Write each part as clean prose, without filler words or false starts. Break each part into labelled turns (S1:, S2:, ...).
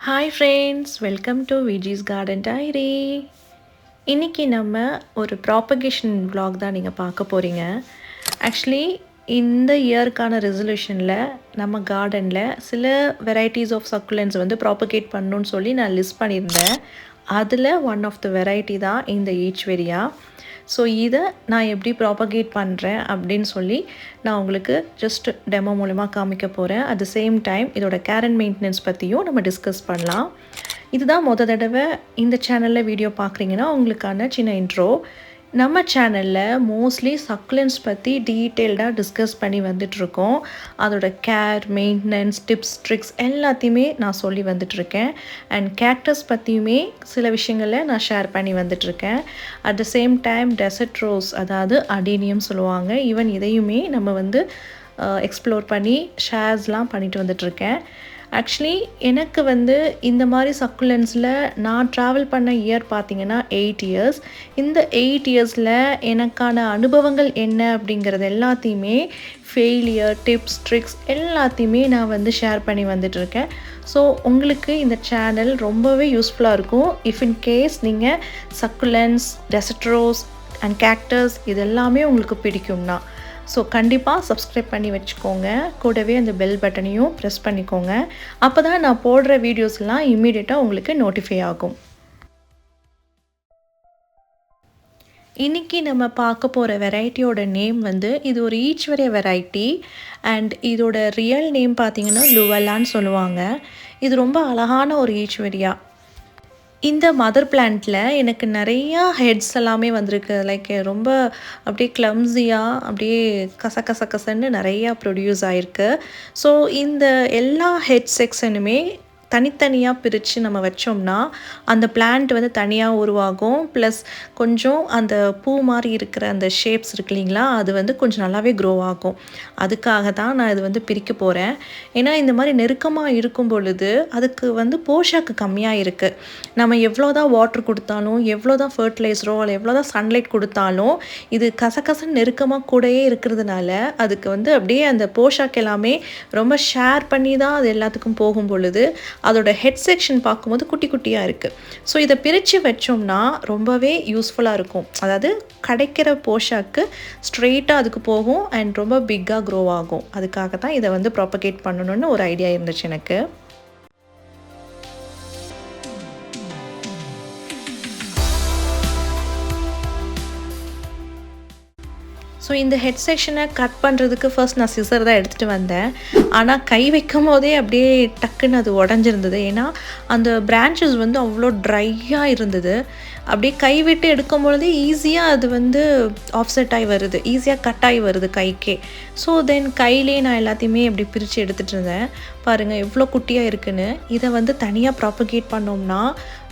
S1: Hi friends, welcome to Viji's garden diary. இன்றைக்கி நம்ம ஒரு ப்ராப்பகேஷன் vlog தான் நீங்கள் பார்க்க போகிறீங்க. ஆக்சுவலி இந்த இயர்க்கான ரெசல்யூஷனில் நம்ம கார்டனில் சில வெரைட்டிஸ் ஆஃப் சக்குலன்ஸ் வந்து ப்ராப்பகேட் பண்ணணுன்னு சொல்லி நான் லிஸ்ட் பண்ணியிருந்தேன். அதில் ஒன் ஆஃப் த வெரைட்டி தான் இந்த ஈச்வெரியா. ஸோ இதை நான் எப்படி ப்ராப்பகேட் பண்ணுறேன் அப்படின்னு சொல்லி நான் உங்களுக்கு ஜஸ்ட் டெமோ மூலமாக காமிக்க போகிறேன். அட் த சேம் டைம் இதோட கேர் அண்ட் மெயின்டெனன்ஸ் பற்றியும் நம்ம டிஸ்கஸ் பண்ணலாம். இதுதான் தடவை இந்த சேனலில் வீடியோ பார்க்குறீங்கன்னா உங்களுக்கான சின்ன இன்ட்ரோ. நம்ம சேனலில் மோஸ்ட்லி சக்குலன்ஸ் பற்றி டீட்டெயில்டாக டிஸ்கஸ் பண்ணி வந்துட்ருக்கோம். அதோட கேர், மெயின்டெனன்ஸ், டிப்ஸ், ட்ரிக்ஸ் எல்லாத்தையுமே நான் சொல்லி வந்துட்ருக்கேன். அண்ட் கேக்டஸ் பற்றியுமே சில விஷயங்களை நான் ஷேர் பண்ணி வந்துட்ருக்கேன். At the same time desert rose, அதாவது அடீனியம் சொல்லுவாங்க, ஈவன் இதையுமே நம்ம வந்து எக்ஸ்ப்ளோர் பண்ணி ஷேர்ஸ்லாம் பண்ணிட்டு வந்துட்ருக்கேன். ஆக்சுவலி எனக்கு வந்து இந்த மாதிரி சக்குலன்ஸில் நான் ட்ராவல் பண்ண இயர் பார்த்திங்கன்னா 8 இயர்ஸ். இந்த 8 இயர்ஸில் எனக்கான அனுபவங்கள் என்ன அப்படிங்கிறது எல்லாத்தையுமே ஃபெயிலியர், டிப்ஸ், ட்ரிக்ஸ் எல்லாத்தையுமே நான் வந்து ஷேர் பண்ணி வந்துட்டுருக்கேன். ஸோ உங்களுக்கு இந்த சேனல் ரொம்பவே யூஸ்ஃபுல்லாக இருக்கும். இஃப் இன் கேஸ் நீங்கள் succulents, desert rose and cactus இது எல்லாமே உங்களுக்கு பிடிக்கும்னா ஸோ கண்டிப்பாக சப்ஸ்கிரைப் பண்ணி வச்சுக்கோங்க. கூடவே அந்த பெல் பட்டனையும் ப்ரெஸ் பண்ணிக்கோங்க. அப்போ தான் நான் போடுற வீடியோஸ்லாம் இம்மீடியட்டாக உங்களுக்கு நோட்டிஃபை ஆகும். இன்றைக்கி நம்ம பார்க்க போகிற வெரைட்டியோட நேம் வந்து இது ஒரு ஈச்வெரியா வெரைட்டி. அண்ட் இதோட ரியல் நேம் பார்த்திங்கன்னா லுவல்லான்னு சொல்லுவாங்க. இது ரொம்ப அழகான ஒரு ஈச்வெரியா. இந்த மதர் பிளான்ட்டில் எனக்கு நிறையா ஹெட்ஸ் எல்லாமே வந்திருக்கு. லைக் ரொம்ப அப்படியே கிளம்ஸியாக அப்படியே கசன்னு நிறையா ப்ரொடியூஸ் ஆகிருக்கு. ஸோ இந்த எல்லா ஹெட் செக்ஷனுமே தனித்தனியாக பிரித்து நம்ம வச்சோம்னா அந்த பிளான்ட் வந்து தனியாக உருவாகும். ப்ளஸ் கொஞ்சம் அந்த பூ மாதிரி இருக்கிற அந்த ஷேப்ஸ் இருக்கு இல்லைங்களா, அது வந்து கொஞ்சம் நல்லாவே க்ரோ ஆகும். அதுக்காக தான் நான் இது வந்து பிரிக்க போகிறேன். ஏன்னா இந்த மாதிரி நெருக்கமாக இருக்கும் பொழுது அதுக்கு வந்து போஷாக்கு கம்மியாக இருக்குது. நம்ம எவ்வளோ தான் வாட்டர் கொடுத்தாலும், எவ்வளோ தான் ஃபர்டிலைசரோ இல்லை எவ்வளோ தான் சன்லைட் கொடுத்தாலும் இது கசன்னு நெருக்கமாக கூடயே இருக்கிறதுனால அதுக்கு வந்து அப்படியே அந்த போஷாக்கு எல்லாமே ரொம்ப ஷேர் பண்ணி தான் அது எல்லாத்துக்கும் போகும் பொழுது அதோட ஹெட் செக்ஷன் பார்க்கும்போது குட்டி குட்டியாக இருக்குது. ஸோ இதை பிரித்து வச்சோம்னா ரொம்பவே யூஸ்ஃபுல்லாக இருக்கும். அதாவது கிடைக்கிற போஷாக்கு ஸ்ட்ரெயிட்டாக அதுக்கு போகும் அண்ட் ரொம்ப பிக்காக க்ரோ ஆகும். அதுக்காக தான் இதை வந்து ப்ராப்பகேட் பண்ணணும்னு ஒரு ஐடியா இருந்துச்சு எனக்கு. ஸோ இந்த ஹெட் செக்ஷனை கட் பண்ணுறதுக்கு ஃபர்ஸ்ட் நான் சிசர் தான் எடுத்துகிட்டு வந்தேன். ஆனால் கை வைக்கும் போதே அப்படியே டக்குன்னு அது உடஞ்சிருந்தது. ஏன்னா அந்த பிரான்ச்சஸ் வந்து அவ்வளோ ட்ரையாக இருந்தது. அப்படியே கை விட்டு எடுக்கும் பொழுதே ஈஸியாக அது வந்து ஆஃப்செட் ஆகி வருது, ஈஸியாக கட் ஆகி வருது கைக்கே. ஸோ தென் கையிலே நான் எல்லாத்தையுமே அப்படி பிரித்து எடுத்துகிட்டு இருந்தேன். பாருங்கள் எவ்வளோ குட்டியாக இருக்குன்னு. இதை வந்து தனியாக ப்ராப்பகேட் பண்ணோம்னா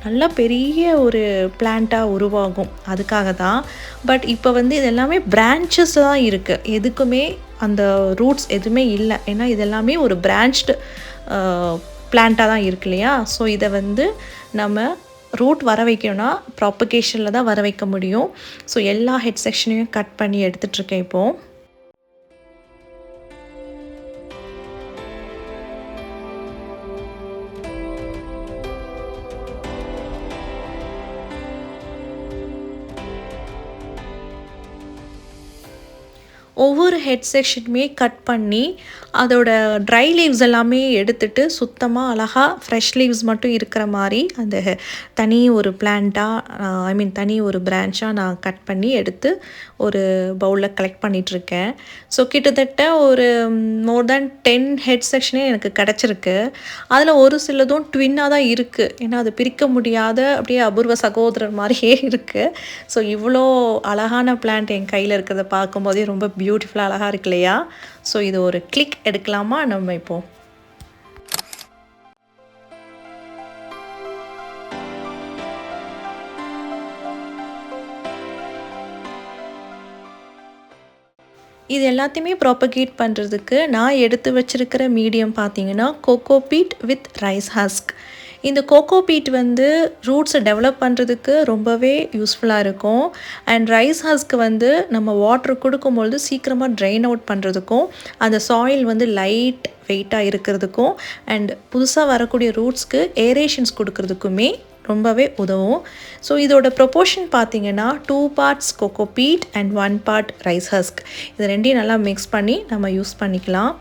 S1: நல்லா பெரிய ஒரு பிளான்ட்டாக உருவாகும். அதுக்காக தான். பட் இப்போ வந்து இது எல்லாமே பிரான்ச்சஸ் தான் இருக்குது, எதுக்குமே அந்த ரூட்ஸ் எதுவுமே இல்லை. ஏன்னா இது எல்லாமே ஒரு பிரான்ச்டு பிளான்ட்டாக தான் இருக்கு இல்லையா. ஸோ இதை வந்து நம்ம ரூட் வர வைக்கணும்னா ப்ராப்பகேஷனில் தான் வர வைக்க முடியும். ஸோ எல்லா ஹெட் செக்ஷனையும் கட் பண்ணி எடுத்துகிட்ருக்கேன் இப்போது. ஒவ்வொரு ஹெட் செக்ஷனுமே கட் பண்ணி அதோட ட்ரை லீவ்ஸ் எல்லாமே எடுத்துட்டு சுத்தமாக அழகாக ஃப்ரெஷ் லீவ்ஸ் மட்டும் இருக்கிற மாதிரி அந்த தனி ஒரு பிளான்ட்டாக தனி ஒரு பிரான்ச்சாக நான் கட் பண்ணி எடுத்து ஒரு பவுலில் கலெக்ட் பண்ணிகிட்ருக்கேன். ஸோ கிட்டத்தட்ட ஒரு மோர் தேன் 10 ஹெட் செக்ஷனே எனக்கு கிடச்சிருக்கு. அதில் ஒரு சிலதும் ட்வின்னாக தான் இருக்குது. ஏன்னா அது பிரிக்க முடியாத அப்படியே அபூர்வ சகோதரர் மாதிரியே இருக்குது. ஸோ இவ்வளோ அழகான பிளான்ட் என் கையில் இருக்கிறத பார்க்கும்போதே ரொம்ப பியூட்டிஃபுல்லாக அழகாக இருக்கு இல்லையா. ஸோ இது ஒரு கிளிக் எடுக்கலாமா நம்ம இப்போது. இது எல்லாத்தையுமே ப்ராப்பகேட் பண்ணுறதுக்கு நான் எடுத்து வச்சுருக்கிற மீடியம் பார்த்திங்கன்னா cocoa peat with rice husk. இந்த கோகோ பீட் வந்து ரூட்ஸை டெவலப் பண்ணுறதுக்கு ரொம்பவே யூஸ்ஃபுல்லாக இருக்கும். அண்ட் ரைஸ் ஹஸ்க்கு வந்து நம்ம வாட்டர் கொடுக்கும்பொழுது சீக்கிரமாக ட்ரெயின் அவுட் பண்ணுறதுக்கும் அந்த சாயில் வந்து லைட் வெயிட்டாக இருக்கிறதுக்கும் அண்ட் புதுசாக வரக்கூடிய ரூட்ஸ்க்கு ஏரேஷன்ஸ் கொடுக்கறதுக்குமே ரொம்பவே உதவும். ஸோ இதோட ப்ரொப்போர்ஷன் பார்த்தீங்கன்னா 2 parts cocoa beat and 1 part rice husk. இது ரெண்டையும் நல்லா மிக்ஸ் பண்ணி நம்ம யூஸ் பண்ணிக்கலாம்.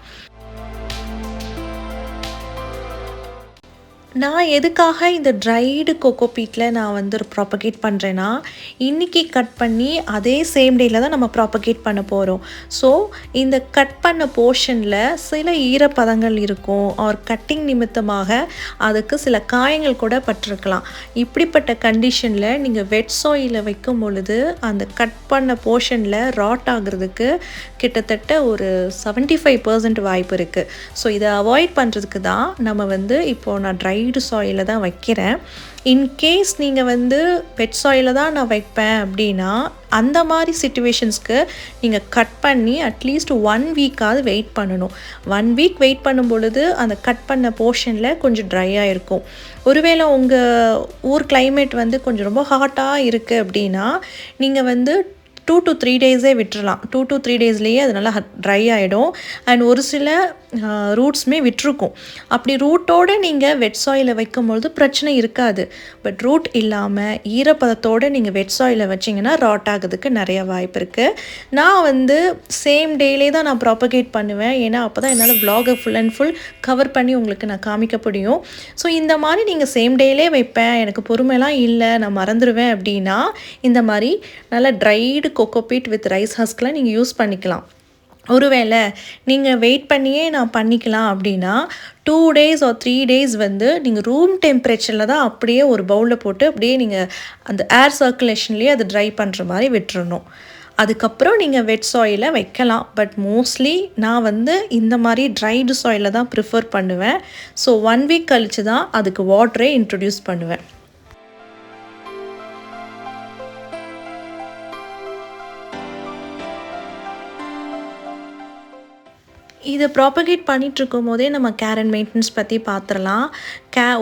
S1: நான் எதுக்காக இந்த ட்ரைடு கோகோ பீட்டில் நான் வந்து ப்ராப்பகேட் பண்ணுறேன்னா, இன்றைக்கி கட் பண்ணி அதே சேம் டேயில் தான் நம்ம ப்ராப்பகேட் பண்ண போகிறோம். ஸோ இந்த கட் பண்ண போர்ஷனில் சில ஈரப்பதங்கள் இருக்கும், ஆர் கட்டிங் நிமித்தமாக அதுக்கு சில காயங்கள் கூட பட்டிருக்கலாம். இப்படிப்பட்ட கண்டிஷனில் நீங்கள் வெட் சாயிலில் வைக்கும் பொழுது அந்த கட் பண்ண போர்ஷனில் ராட் ஆகிறதுக்கு கிட்டத்தட்ட ஒரு 75% வாய்ப்பு இருக்குது. ஸோ இதை அவாய்ட் பண்ணுறதுக்கு தான் நம்ம வந்து இப்போது நான் ட்ரைடு சாயிலில் தான் வைக்கிறேன். இன்கேஸ் நீங்கள் வந்து வெட் சாயிலில் தான் நான் வைப்பேன் அப்படின்னா, அந்த மாதிரி சிச்சுவேஷன்ஸ்க்கு நீங்கள் கட் பண்ணி அட்லீஸ்ட் 1 வீக்காவது வெயிட் பண்ணணும். 1 வீக் வெயிட் பண்ணும் பொழுது அந்த கட் பண்ண போர்ஷனில் கொஞ்சம் ட்ரையாக இருக்கும். ஒருவேளை உங்கள் ஊர் கிளைமேட் வந்து கொஞ்சம் ரொம்ப ஹாட்டாக இருக்குது அப்படின்னா, நீங்கள் வந்து 2 to 3 டேஸே விட்டுறலாம். 2 to 3 டேஸ்லேயே அது நல்லா ட்ரை ஆகிடும். அண்ட் ஒரு சில ரூட்ஸுமே விட்டுருக்கும். அப்படி ரூட்டோடு நீங்கள் வெட் சாயிலில் வைக்கும்பொழுது பிரச்சனை இருக்காது. பட் ரூட் இல்லாமல் ஈரப்பதத்தோடு நீங்கள் வெட் சாயிலில் வச்சிங்கன்னா ராட் ஆகிறதுக்கு நிறைய வாய்ப்பு இருக்குது. நான் வந்து சேம் டேலே தான் நான் ப்ராப்பகேட் பண்ணுவேன். ஏன்னா அப்போ தான் என்னால் vlog-ஐ ஃபுல் அண்ட் ஃபுல் கவர் பண்ணி உங்களுக்கு நான் காமிக்க முடியும். ஸோ இந்த மாதிரி நீங்கள் சேம் டேலே வைப்பேன், எனக்கு பொறுமைலாம் இல்லை, நான் மறந்துடுவேன் அப்படின்னா, இந்த மாதிரி நல்லா dried coco peat with rice ஹஸ்க்லாம் நீங்கள் யூஸ் பண்ணிக்கலாம். ஒருவேளை நீங்கள் வெயிட் பண்ணியே நான் பண்ணிக்கலாம் அப்படின்னா 2 days or 3 days வந்து நீங்கள் ரூம் டெம்பரேச்சரில் தான் அப்படியே ஒரு பவுலில் போட்டு அப்படியே நீங்கள் அந்த ஏர் சர்க்குலேஷன்லேயே அது ட்ரை பண்ணுற மாதிரி விட்டுறணும். அதுக்கப்புறம் நீங்கள் வெட் சாயிலில் வைக்கலாம். பட் மோஸ்ட்லி நான் வந்து இந்த மாதிரி ட்ரைடு சாயிலில் தான் ப்ரிஃபர் பண்ணுவேன். ஸோ 1 வீக் கழித்து தான் அதுக்கு வாட்டரே இன்ட்ரடியூஸ் பண்ணுவேன். இதை ப்ராப்பகேட் பண்ணிகிட்ருக்கும் போதே நம்ம கேர் அண்ட் மெயின்டெனன்ஸ் பற்றி பார்த்துடலாம்.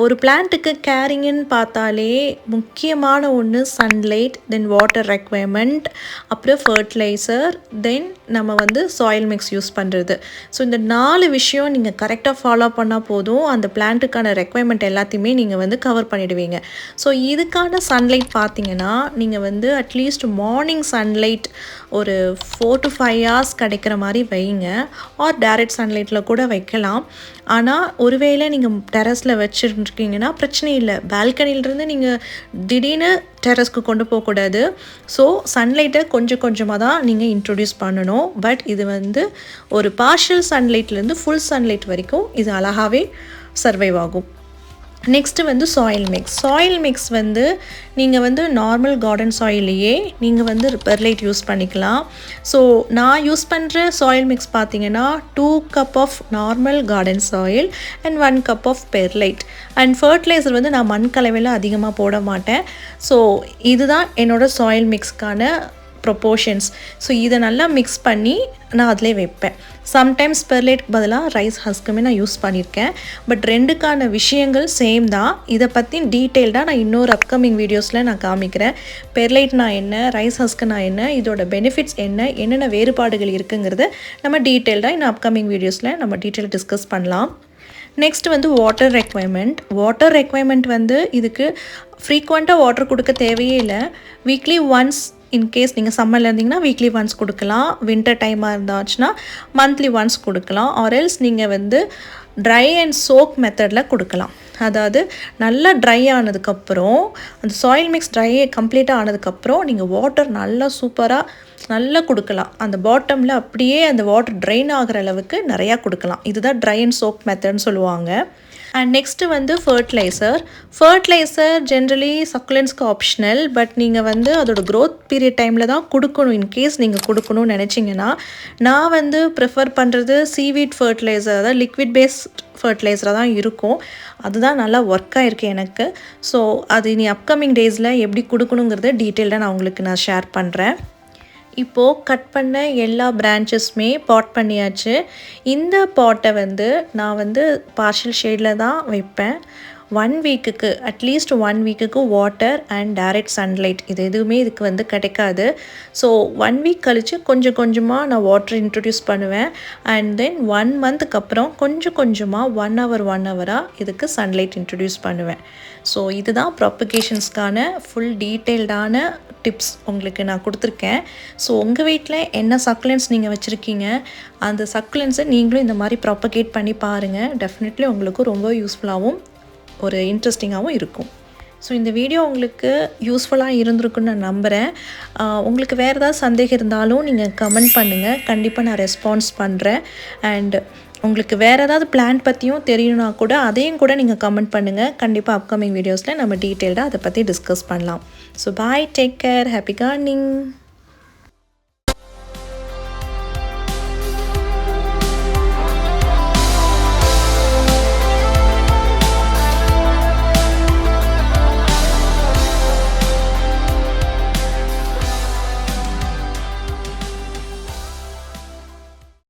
S1: ஒரு பிளான்ட்டுக்கு கேரிங்குன்னு பார்த்தாலே முக்கியமான ஒன்று சன்லைட், தென் வாட்டர் ரெக்வயர்மெண்ட், அப்புறம் ஃபர்டிலைசர், தென் நம்ம வந்து சாயில் மிக்ஸ் யூஸ் பண்ணுறது. ஸோ இந்த 4 விஷயம் நீங்கள் கரெக்டாக ஃபாலோ பண்ணால் போதும், அந்த பிளான்ட்டுக்கான ரெக்வயர்மெண்ட் எல்லாத்தையுமே நீங்கள் வந்து கவர் பண்ணிவிடுவீங்க. ஸோ இதுக்கான சன்லைட் பார்த்தீங்கன்னா, நீங்கள் வந்து அட்லீஸ்ட் மார்னிங் சன்லைட் ஒரு 4 to 5 hours கிடைக்கிற மாதிரி வைங்க. ஆர் டைரக்ட் சன்லைட்டில் கூட வைக்கலாம். ஆனால் ஒருவேளை நீங்கள் டெரஸில் வச்சுருக்கீங்கன்னா பிரச்சனை இல்லை. பால்கனியிலேருந்து நீங்கள் திடீர்னு டெரஸ்க்கு கொண்டு போகக்கூடாது. ஸோ சன்லைட்டை கொஞ்சம் கொஞ்சமாக தான் நீங்கள் இன்ட்ரடியூஸ் பண்ணணும். பட் இது வந்து ஒரு பார்ஷியல் சன்லைட்லேருந்து ஃபுல் சன்லைட் வரைக்கும் இது அழகாகவே சர்வைவ் ஆகும். நெக்ஸ்ட்டு வந்து சாயில் மிக்ஸ். சாயில் மிக்ஸ் வந்து நீங்கள் வந்து நார்மல் கார்டன் சாயிலையே நீங்கள் வந்து பெர்லைட் யூஸ் பண்ணிக்கலாம். ஸோ நான் யூஸ் பண்ணுற சாயில் மிக்ஸ் பார்த்தீங்கன்னா 2 cup of normal garden soil and 1 cup of perlite. And fertilizer வந்து நான் மண் கலவையில் அதிகமாக போட மாட்டேன். ஸோ இதுதான் என்னோடய சாயில் மிக்ஸ்க்கான ப்ரொப்போர்ஷன்ஸ். ஸோ இதை நல்லா மிக்ஸ் பண்ணி நான் அதிலே வைப்பேன். சம்டைம்ஸ் பெர்லைட்க்கு பதிலாக ரைஸ் ஹஸ்க்குமே நான் யூஸ் பண்ணியிருக்கேன். பட் ரெண்டுக்கான விஷயங்கள் சேம் தான். இதை பற்றி டீட்டெயில்டாக நான் இன்னொரு அப்கமிங் வீடியோஸில் நான் காமிக்கிறேன். பெர்லைட்னா என்ன, ரைஸ் ஹஸ்க்குனா என்ன, இதோட பெனிஃபிட்ஸ் என்ன, என்னென்ன வேறுபாடுகள் இருக்குங்கிறத நம்ம டீட்டெயில்டாக இன்னும் அப்கமிங் வீடியோஸில் நம்ம டீட்டெயில் டிஸ்கஸ் பண்ணலாம். நெக்ஸ்ட் வந்து வாட்டர் ரெக்வயர்மெண்ட். வாட்டர் ரெக்வயர்மெண்ட் வந்து இதுக்கு ஃப்ரீக்வெண்ட்டாக வாட்டர் கொடுக்க தேவையே இல்லை. வீக்லி ஒன்ஸ், இன்கேஸ் நீங்கள் சம்மரில் இருந்தீங்கன்னா வீக்லி ஒன்ஸ் கொடுக்கலாம். வின்டர் டைமாக இருந்தாச்சுன்னா மந்த்லி ஒன்ஸ் கொடுக்கலாம். ஆர்எல்ஸ் நீங்கள் வந்து ட்ரை அண்ட் சோக் மெத்தடில் கொடுக்கலாம். அதாவது நல்லா ட்ரை ஆனதுக்கப்புறம், அந்த சாயில் மிக்ஸ் ட்ரை கம்ப்ளீட்டாக ஆனதுக்கப்புறம் நீங்கள் வாட்டர் நல்லா சூப்பராக நல்லா கொடுக்கலாம். அந்த பாட்டமில் அப்படியே அந்த வாட்டர் ட்ரைன் ஆகிற அளவுக்கு நிறையா கொடுக்கலாம். இதுதான் ட்ரை அண்ட் சோக் மெத்தட்னு சொல்லுவாங்க. அண்ட் நெக்ஸ்ட்டு வந்து ஃபர்டிலைசர் ஜென்ரலி சக்குலன்ஸ்க்கு ஆப்ஷனல். பட் நீங்கள் வந்து அதோட க்ரோத் பீரியட் டைமில் தான் கொடுக்கணும். இன்கேஸ் நீங்கள் கொடுக்கணும்னு நினச்சிங்கன்னா, நான் வந்து ப்ரிஃபர் பண்ணுறது சீவீட் ஃபர்டிலைசர், அதாவது லிக்விட் பேஸ்ட் ஃபர்டிலைசராக தான் இருக்கும். அதுதான் நல்லா ஒர்க் ஆகிருக்கு எனக்கு. ஸோ அது இனி அப்கமிங் டேஸில் எப்படி கொடுக்கணுங்கிறத டீட்டெயில்டாக நான் உங்களுக்கு ஷேர் பண்ணுறேன். இப்போது கட் பண்ண எல்லா பிரான்ச்சஸுமே பாட் பண்ணியாச்சு. இந்த பாட்டை வந்து நான் வந்து பார்ஷியல் ஷேடில் தான் வைப்பேன். 1 வீக்குக்கு அட்லீஸ்ட் 1 வீக்குக்கு வாட்டர் அண்ட் டைரக்ட் சன்லைட் இது எதுவுமே இதுக்கு வந்து கிடைக்காது. ஸோ 1 வீக் கழித்து கொஞ்சம் கொஞ்சமாக நான் வாட்டர் இன்ட்ரடியூஸ் பண்ணுவேன். அண்ட் தென் 1 மந்த்துக்கு அப்புறம் கொஞ்சம் கொஞ்சமாக 1 ஹவராக இதுக்கு சன்லைட் இன்ட்ரடியூஸ் பண்ணுவேன். ஸோ இதுதான் ப்ராப்பகேஷன்ஸ்க்கான ஃபுல் டீட்டெயில்டான டிப்ஸ் உங்களுக்கு நான் கொடுத்துருக்கேன். ஸோ உங்கள் வீட்டில் என்ன சக்குலன்ஸ் நீங்கள் வச்சுருக்கீங்க, அந்த சக்குலன்ஸை நீங்களும் இந்த மாதிரி ப்ராப்பகேட் பண்ணி பாருங்கள். டெஃபினெட்லி உங்களுக்கு ரொம்ப யூஸ்ஃபுல்லாகவும் ஒரு இன்ட்ரெஸ்டிங்காகவும் இருக்கும். ஸோ இந்த வீடியோ உங்களுக்கு யூஸ்ஃபுல்லாக இருந்திருக்குன்னு நான் நம்புகிறேன். உங்களுக்கு வேறு ஏதாவது சந்தேகம் இருந்தாலும் நீங்கள் கமெண்ட் பண்ணுங்கள், கண்டிப்பாக நான் ரெஸ்பான்ஸ் பண்ணுறேன். அண்ட் உங்களுக்கு வேறு ஏதாவது பிளான் பற்றியும் தெரியணுன்னா கூட அதையும் கூட நீங்கள் கமெண்ட் பண்ணுங்கள். கண்டிப்பாக அப்கமிங் வீடியோஸில் நம்ம டீட்டெயில்டாக அதை பற்றி டிஸ்கஸ் பண்ணலாம். So bye, take care, happy gardening.